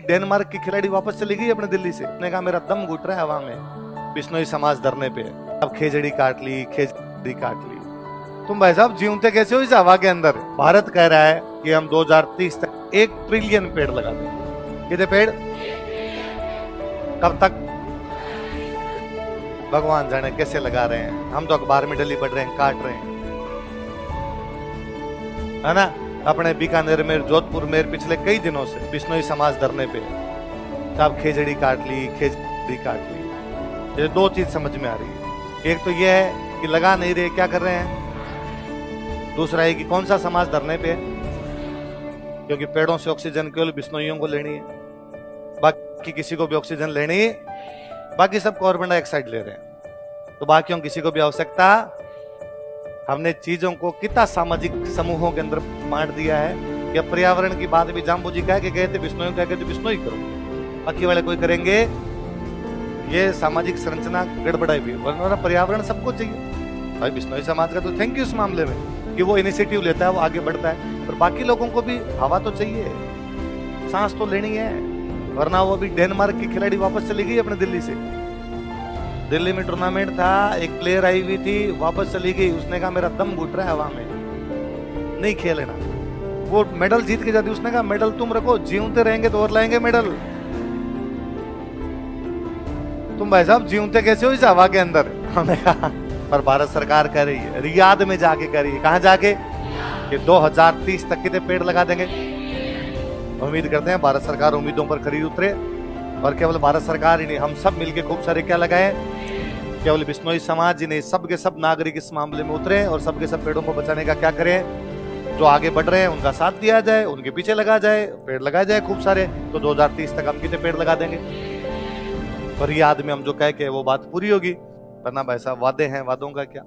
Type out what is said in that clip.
Denmark की खिलाड़ी वापस चली गई अपने दिल्ली से, उसने कहा मेरा दम घुट रहा है हवा में बिश्नोई समाज धरने पे। अब खेजड़ी काट ली, खेजड़ी काट ली। तुम भाई साहब जीवते कैसे हो इस हवा के अंदर? भारत कह रहा है कि हम 2030 तक 1 ट्रिलियन पेड़ लगा देंगे। कितने पेड़? कब तक? भगवान जाने कैसे लगा रहे हैं। हम तो अखबार में डली पड़ रहे हैं, काट रहे हैं, है ना। अपने बीकानेर में, जोधपुर में पिछले कई दिनों से बिश्नोई समाज धरने पे साहब खेजड़ी काट ली, खेजड़ी काट ली। ये दो चीज समझ में आ रही है। एक तो ये है कि लगा नहीं रहे, क्या कर रहे हैं। दूसरा है कि कौन सा समाज धरने पे है, क्योंकि पेड़ों से ऑक्सीजन केवल बिश्नोइयों को लेनी है, बाकी किसी को भी ऑक्सीजन लेनी है, बाकी सब कार्बन डाइऑक्साइड ले रहे हैं, तो बाकियों किसी को भी आवश्यकता। हमने चीजों को कितना सामाजिक समूहों के अंदर बांट दिया है कि अब पर्यावरण की बात भी जाम्बू जी कह के गए थे, बिश्नोई कह के तो बिश्नोई करो, बाकी वाले कोई करेंगे। ये सामाजिक संरचना गड़बड़ाई भी, वरना पर्यावरण सबको चाहिए। भाई बिश्नोई समाज का तो थैंक यू इस मामले में कि वो इनिशिएटिव लेता है, वो आगे बढ़ता है, पर बाकी लोगों को भी हवा तो चाहिए, सांस तो लेनी है। वरना वो भी डेनमार्क की खिलाड़ी वापस चली गई अपने दिल्ली से। दिल्ली में टूर्नामेंट था, एक प्लेयर आई हुई थी, वापस चली गई। उसने कहा मेरा दम घुट रहा है हवा में, नहीं खेलना। वो मेडल जीत के जाती, उसने कहा मेडल तुम रखो, जीवते रहेंगे तो और लाएंगे मेडल। तुम भाई साहब जीवते कैसे हो इस हवा के अंदर? हमने कहा पर भारत सरकार कह रही है, रियाद में जाके कह रही है। कहां जाके? कि 2030 तक कितने पेड़ लगा देंगे। उम्मीद करते हैं भारत सरकार उम्मीदों पर खरी उतरे, और केवल भारत सरकार ही नहीं, हम सब मिलके खूब सारे क्या लगाए। केवल बिश्नोई समाज ही नहीं, सब के सब नागरिक इस मामले में उतरे और सब के सब पेड़ों को बचाने का क्या करें। जो आगे बढ़ रहे हैं उनका साथ दिया जाए, उनके पीछे लगा जाए, पेड़ लगाए जाए खूब सारे, तो 2030 तक हम कितने पेड़ लगा देंगे। और याद में हम जो कह के वो बात पूरी होगी, वरना भाई साहब वादे हैं, वादों का क्या।